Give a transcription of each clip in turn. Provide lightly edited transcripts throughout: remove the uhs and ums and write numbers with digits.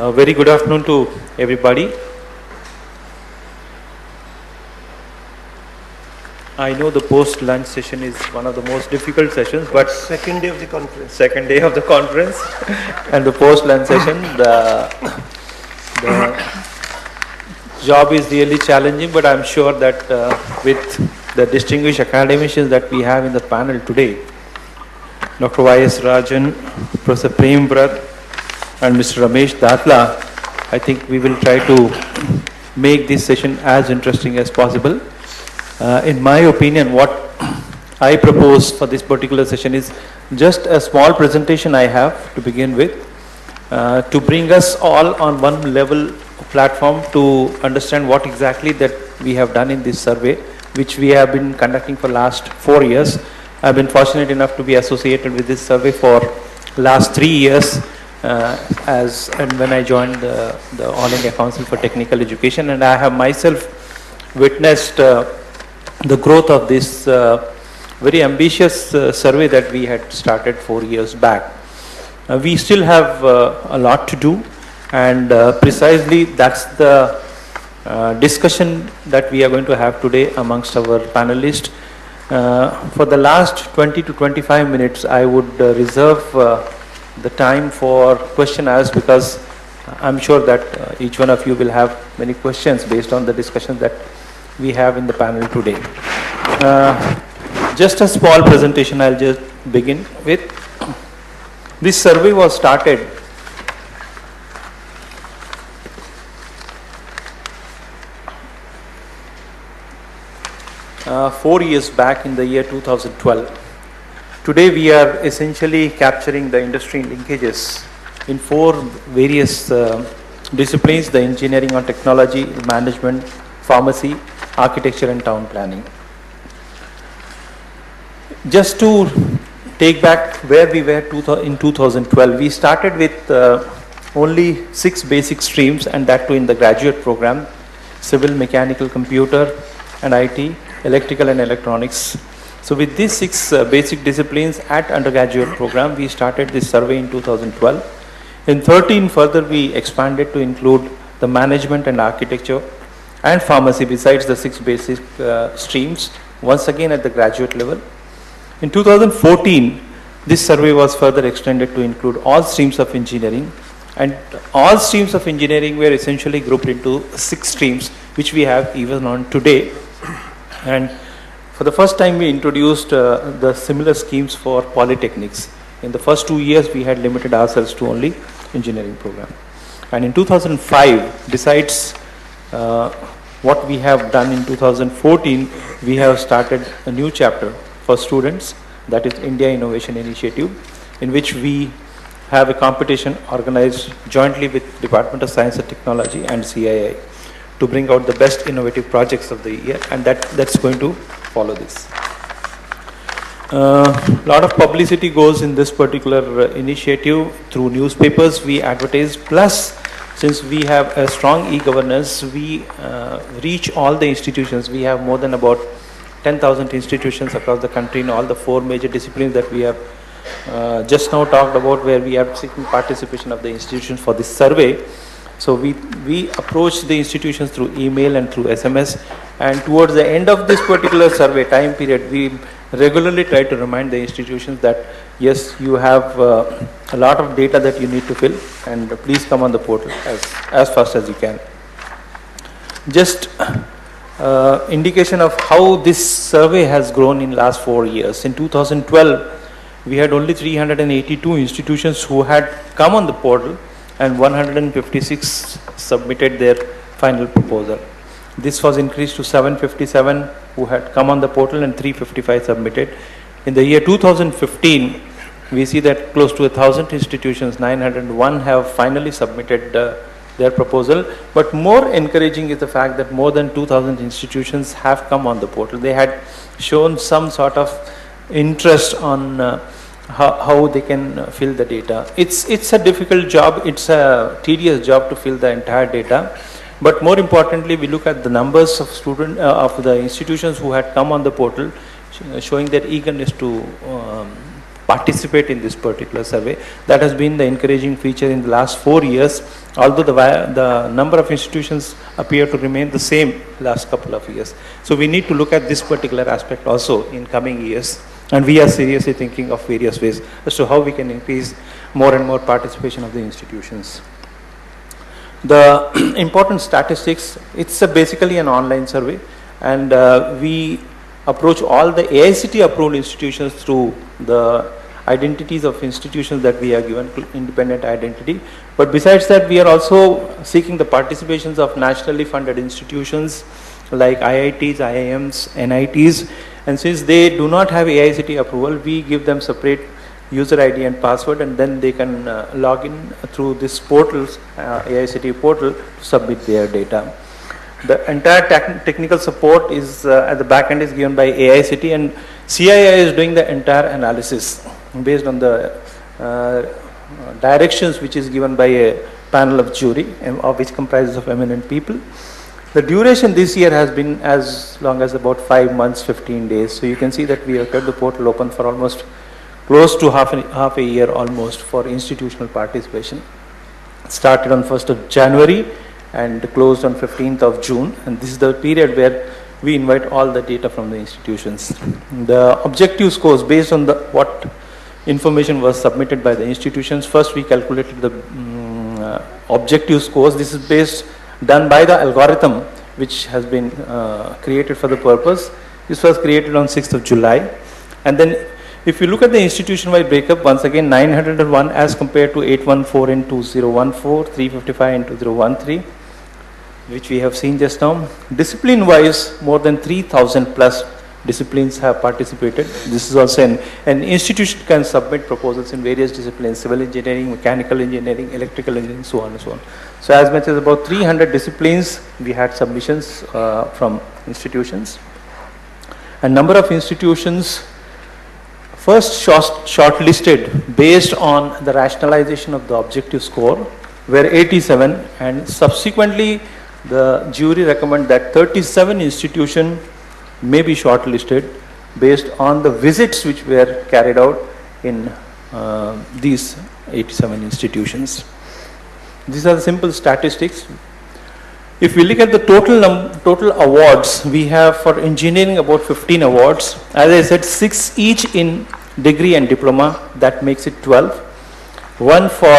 Very good afternoon to everybody. I know the post-lunch session is one of the most difficult sessions, but second day of the conference. Second day of the conference and the post-lunch session, the job is really challenging, but I'm sure that with the distinguished academicians that we have in the panel today, Dr. Y.S. Rajan, Professor Prem Brat, and Mr. Ramesh Datla, I think we will try to make this session as interesting as possible. In my opinion, what I propose for this particular session is just a small presentation I have to begin with, to bring us all on one level platform to understand what exactly that we have done in this survey, which we have been conducting for last 4 years. I've been fortunate enough to be associated with this survey for last 3 years, and when I joined the All India Council for Technical Education, and I have myself witnessed the growth of this very ambitious survey that we had started 4 years back. We still have a lot to do, and precisely that's the discussion that we are going to have today amongst our panelists. For the last 20 to 25 minutes, I would reserve the time for question asked, because I'm sure that each one of you will have many questions based on the discussion that we have in the panel today. Just a small presentation I'll just begin with. This survey was started four years back in the year 2012. Today we are essentially capturing the industry linkages in 4 various disciplines: the engineering or technology, management, pharmacy, architecture and town planning. Just to take back where we were in 2012, we started with only 6 basic streams, and that too in the graduate program: civil, mechanical, computer and IT, electrical and electronics. So with these 6 basic disciplines at undergraduate program, we started this survey in 2012. In 13 further we expanded to include the management and architecture and pharmacy besides the 6 basic streams, once again at the graduate level. In 2014, this survey was further extended to include all streams of engineering, and all streams of engineering were essentially grouped into 6 streams, which we have even on today. And for the first time we introduced the similar schemes for polytechnics. In the first 2 years we had limited ourselves to only engineering program. And in 2005, besides what we have done in 2014, we have started a new chapter for students, that is India Innovation Initiative, in which we have a competition organized jointly with Department of Science and Technology and CII to bring out the best innovative projects of the year, and that's going to follow this. Lot of publicity goes in this particular initiative through newspapers. We advertise, plus since we have a strong e-governance, we reach all the institutions. We have more than about 10,000 institutions across the country in all the 4 major disciplines that we have just now talked about, where we are seeking participation of the institutions for this survey. So we approach the institutions through email and through SMS, and towards the end of this particular survey time period, we regularly try to remind the institutions that yes, you have a lot of data that you need to fill, and please come on the portal as fast as you can. Just indication of how this survey has grown in last 4 years. In 2012, we had only 382 institutions who had come on the portal, and 156 submitted their final proposal. This was increased to 757 who had come on the portal, and 355 submitted. In the year 2015, we see that close to 1,000 institutions, 901 have finally submitted their proposal. But more encouraging is the fact that more than 2,000 institutions have come on the portal. They had shown some sort of interest on how they can fill the data. It's a difficult job, it's a tedious job to fill the entire data. But more importantly, we look at the numbers of of the institutions who had come on the portal, showing their eagerness to participate in this particular survey. That has been the encouraging feature in the last 4 years, although the number of institutions appear to remain the same last couple of years. So we need to look at this particular aspect also in coming years, and we are seriously thinking of various ways as to how we can increase more and more participation of the institutions. The important statistics, it's basically an online survey, and we approach all the AICTE approved institutions through the identities of institutions that we are given independent identity. But besides that, we are also seeking the participations of nationally funded institutions like IITs, IIMs, NITs, and since they do not have AICTE approval, we give them separate user ID and password, and then they can log in through this portal, AICTE portal, to submit their data. The entire technical support is at the back end is given by AICTE, and CII is doing the entire analysis based on the directions which is given by a panel of jury, which comprises of eminent people. The duration this year has been as long as about 5 months, 15 days. So you can see that we have kept the portal open for almost close to half a year almost for institutional participation. It started on 1st of January and closed on 15th of June, and this is the period where we invite all the data from the institutions. The objective scores based on what information was submitted by the institutions. First we calculated the objective scores. This is done by the algorithm which has been created for the purpose. This was created on 6th of July, and then if you look at the institution-wide breakup, once again 901 as compared to 814 in 2014, 355 in 2013, which we have seen just now. Discipline-wise, more than 3,000 plus disciplines have participated. This is also an institution can submit proposals in various disciplines: civil engineering, mechanical engineering, electrical engineering, so on and so on. So as much as about 300 disciplines we had submissions from institutions. A number of institutions first shortlisted based on the rationalization of the objective score were 87, and subsequently the jury recommended that 37 institutions may be shortlisted based on the visits which were carried out in these 87 institutions. These are the simple statistics. If we look at the total awards, we have for engineering about 15 awards. As I said, 6 each in degree and diploma, that makes it 12. 1 for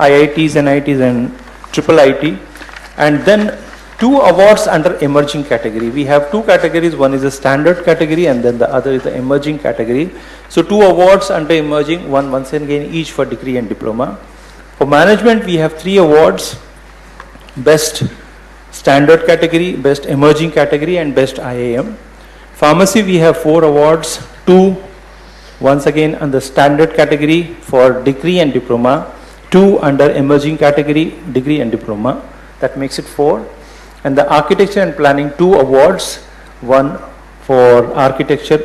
IITs, NITs and IIIT, and then 2 awards under emerging category. We have 2 categories, one is the standard category and then the other is the emerging category. So 2 awards under emerging, one once again each for degree and diploma. For management we have 3 awards: best standard category, best emerging category and best IIM. Pharmacy we have 4 awards, 2 once again under standard category for degree and diploma, 2 under emerging category, degree and diploma, that makes it 4. And the architecture and planning 2 awards, 1 for architecture,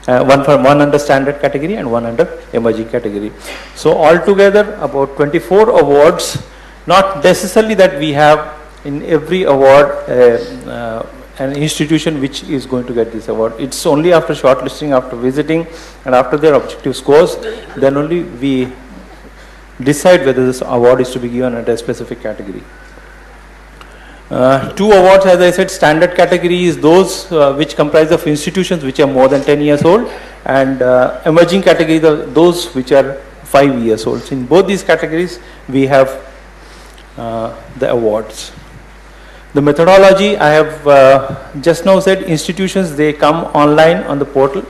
one under standard category and 1 under emerging category. So altogether about 24 awards. Not necessarily that we have in every award an institution which is going to get this award. It's only after shortlisting, after visiting and after their objective scores, then only we decide whether this award is to be given at a specific category. 2 awards, as I said, standard category is those which comprise of institutions which are more than 10 years old, and emerging category those which are 5 years old. So in both these categories we have the awards. The methodology, I have just now said, institutions, they come online on the portal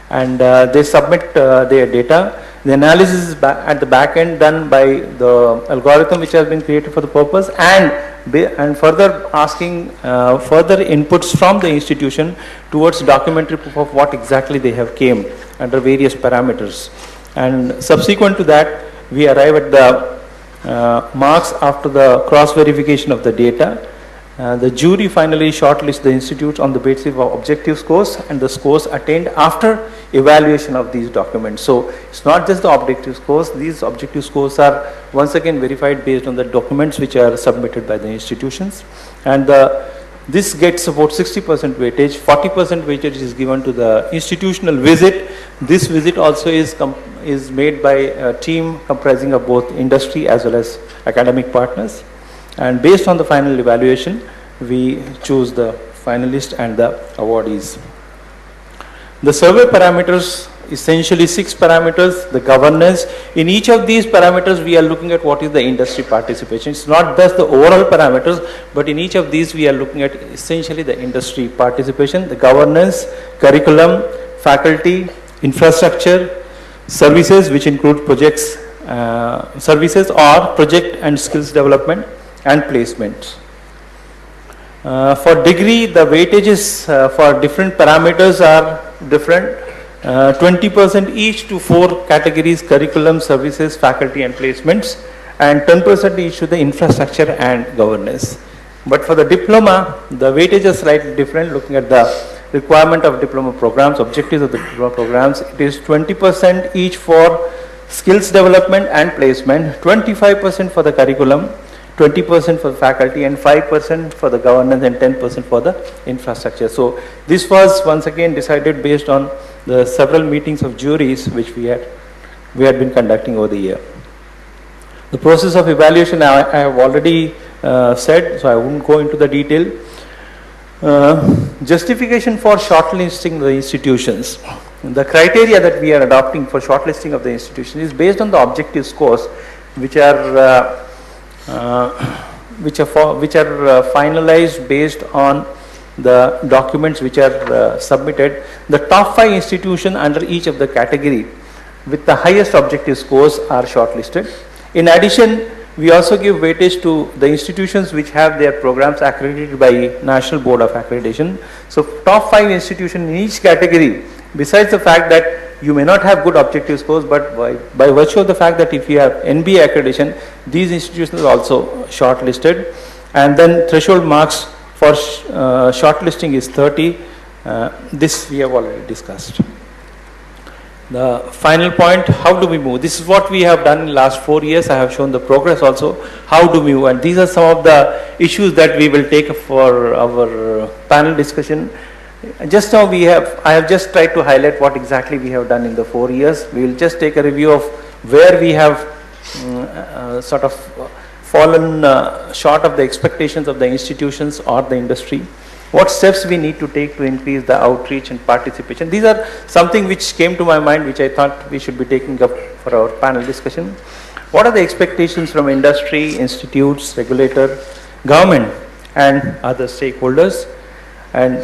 and they submit their data. The analysis is at the back end done by the algorithm which has been created for the purpose, and further asking further inputs from the institution towards documentary proof of what exactly they have came under various parameters. And subsequent to that, we arrive at the marks after the cross verification of the data. The jury finally shortlists the institutes on the basis of objective scores and the scores attained after evaluation of these documents. So it's not just the objective scores, these objective scores are once again verified based on the documents which are submitted by the institutions. And this gets about 60% weightage, 40% weightage is given to the institutional visit. This visit also is is made by a team comprising of both industry as well as academic partners. And based on the final evaluation, we choose the finalists and the awardees. The survey parameters, essentially 6 parameters, the governance. In each of these parameters, we are looking at what is the industry participation. It's not just the overall parameters, but in each of these, we are looking at essentially the industry participation, the governance, curriculum, faculty, infrastructure, services, which include projects, services or project and skills development, and placements. For degree, the weightages for different parameters are different. 20% each to 4 categories: curriculum, services, faculty and placements, and 10% each to the infrastructure and governance. But for the diploma, the weightage is slightly different, looking at the requirement of diploma programs, objectives of the diploma programs. It is 20% each for skills development and placement, 25% for the curriculum, 20% for the faculty, and 5% for the governance, and 10% for the infrastructure. So this was once again decided based on the several meetings of juries which we had been conducting over the year. The process of evaluation I have already said, so I won't go into the detail. Justification for shortlisting the institutions. The criteria that we are adopting for shortlisting of the institution is based on the objective scores, which are finalized based on the documents which are submitted. The top 5 institutions under each of the category with the highest objective scores are shortlisted. In addition, we also give weightage to the institutions which have their programs accredited by National Board of Accreditation. So top 5 institutions in each category, besides the fact that you may not have good objective scores, but by virtue of the fact that if you have NBA accreditation, these institutions are also shortlisted. And then threshold marks for shortlisting is 30. This we have already discussed. The final point, how do we move? This is what we have done in the last 4 years. I have shown the progress also. How do we move? And these are some of the issues that we will take for our panel discussion. Just now I have just tried to highlight what exactly we have done in the 4 years. We will just take a review of where we have sort of fallen short of the expectations of the institutions or the industry. What steps we need to take to increase the outreach and participation. These are something which came to my mind, which I thought we should be taking up for our panel discussion. What are the expectations from industry, institutes, regulator, government and other stakeholders? And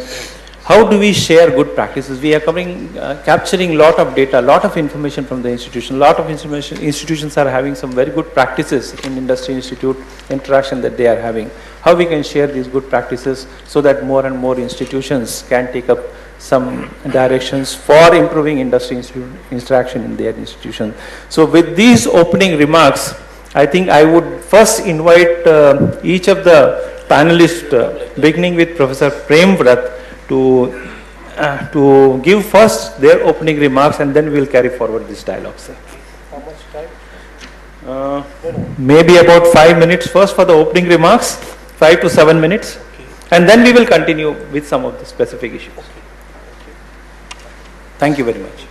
how do we share good practices? We are capturing a lot of data, a lot of information from the institution. A lot of institutions are having some very good practices in industry institute interaction that they are having. How we can share these good practices so that more and more institutions can take up some directions for improving industry interaction in their institution. So with these opening remarks, I think I would first invite each of the panelists, beginning with Professor Prem Vrat, to give first their opening remarks, and then we will carry forward this dialogue, sir. How much time? Maybe about 5 minutes first for the opening remarks, 5 to 7 minutes, Okay. and then we will continue with some of the specific issues. Okay. Thank you very much.